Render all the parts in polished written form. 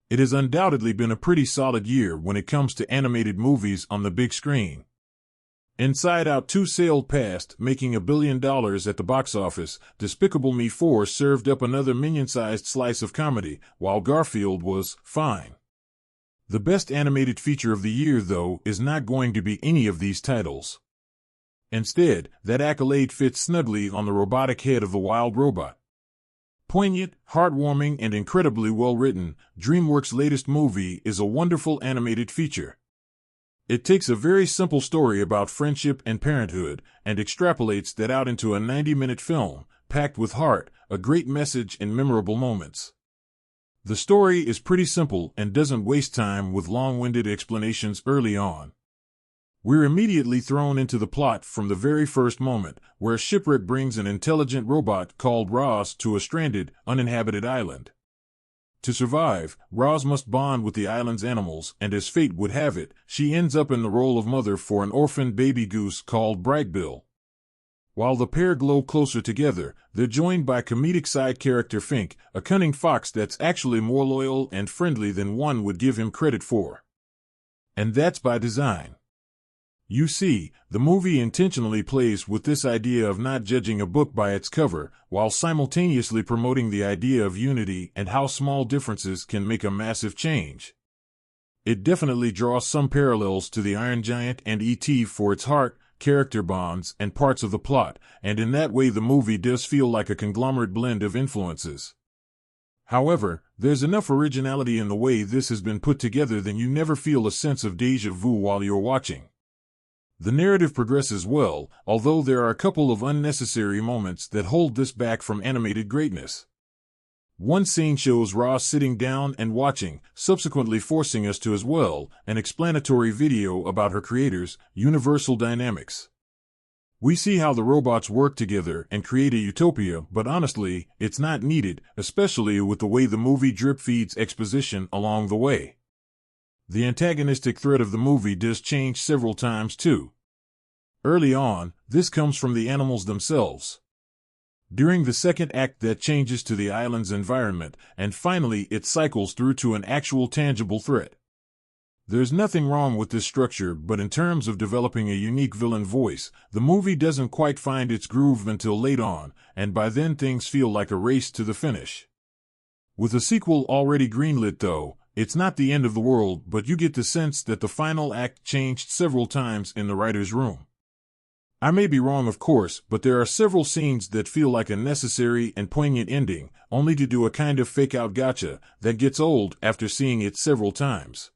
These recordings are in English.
It has undoubtedly been a pretty solid year when it comes to animated movies on the big screen. Inside Out 2 sailed past, making $1 billion at the box office. Despicable Me 4 served up another minion-sized slice of comedy, while Garfield was fine. The best animated feature of the year, though, is not going to be any of these titles. Instead, that accolade fits snugly on the robotic head of the Wild Robot. Poignant, heartwarming, and incredibly well-written, DreamWorks' latest movie is a wonderful animated feature. It takes a very simple story about friendship and parenthood and extrapolates that out into a 90-minute film, packed with heart, a great message, and memorable moments. The story is pretty simple and doesn't waste time with long-winded explanations early on. We're immediately thrown into the plot from the very first moment, where a shipwreck brings an intelligent robot called Roz to a stranded, uninhabited island. To survive, Roz must bond with the island's animals, and as fate would have it, she ends up in the role of mother for an orphaned baby goose called Brightbill. While the pair glow closer together, they're joined by comedic side character Fink, a cunning fox that's actually more loyal and friendly than one would give him credit for. And that's by design. You see, the movie intentionally plays with this idea of not judging a book by its cover, while simultaneously promoting the idea of unity and how small differences can make a massive change. It definitely draws some parallels to the Iron Giant and E.T. for its heart, character bonds, and parts of the plot, and in that way the movie does feel like a conglomerate blend of influences. However, there's enough originality in the way this has been put together that you never feel a sense of déjà vu while you're watching. The narrative progresses well, although there are a couple of unnecessary moments that hold this back from animated greatness. One scene shows Roz sitting down and watching, subsequently forcing us to as well, an explanatory video about her creators, Universal Dynamics. We see how the robots work together and create a utopia, but honestly, it's not needed, especially with the way the movie drip feeds exposition along the way. The antagonistic threat of the movie does change several times too. Early on, this comes from the animals themselves. During the second act that changes to the island's environment, and finally it cycles through to an actual tangible threat. There's nothing wrong with this structure, but in terms of developing a unique villain voice, the movie doesn't quite find its groove until late on, and by then things feel like a race to the finish. With a sequel already greenlit though, it's not the end of the world, but you get the sense that the final act changed several times in the writer's room. I may be wrong, of course, but there are several scenes that feel like a necessary and poignant ending, only to do a kind of fake-out gotcha that gets old after seeing it several times.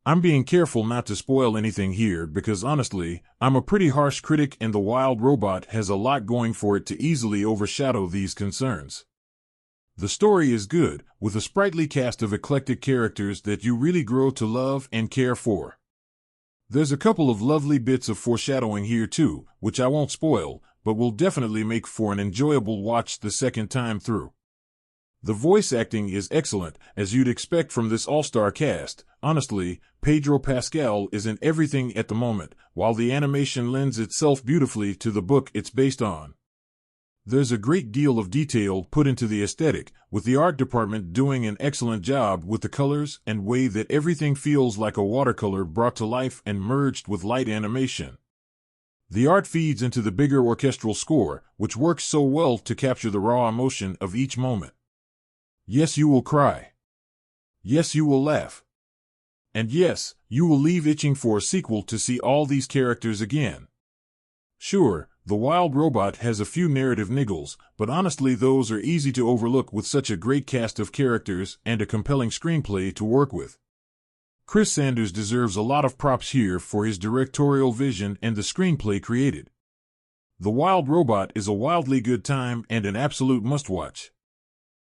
I'm being careful not to spoil anything here because honestly, I'm a pretty harsh critic and The Wild Robot has a lot going for it to easily overshadow these concerns. The story is good, with a sprightly cast of eclectic characters that you really grow to love and care for. There's a couple of lovely bits of foreshadowing here too, which I won't spoil, but will definitely make for an enjoyable watch the second time through. The voice acting is excellent, as you'd expect from this all-star cast. Honestly, Pedro Pascal is in everything at the moment, while the animation lends itself beautifully to the book it's based on. There's a great deal of detail put into the aesthetic, with the art department doing an excellent job with the colors and way that everything feels like a watercolor brought to life and merged with light animation. The art feeds into the bigger orchestral score, which works so well to capture the raw emotion of each moment. Yes, you will cry. Yes, you will laugh. And yes, you will leave itching for a sequel to see all these characters again. Sure, The Wild Robot has a few narrative niggles, but honestly those are easy to overlook with such a great cast of characters and a compelling screenplay to work with. Chris Sanders deserves a lot of props here for his directorial vision and the screenplay created. The Wild Robot is a wildly good time and an absolute must-watch.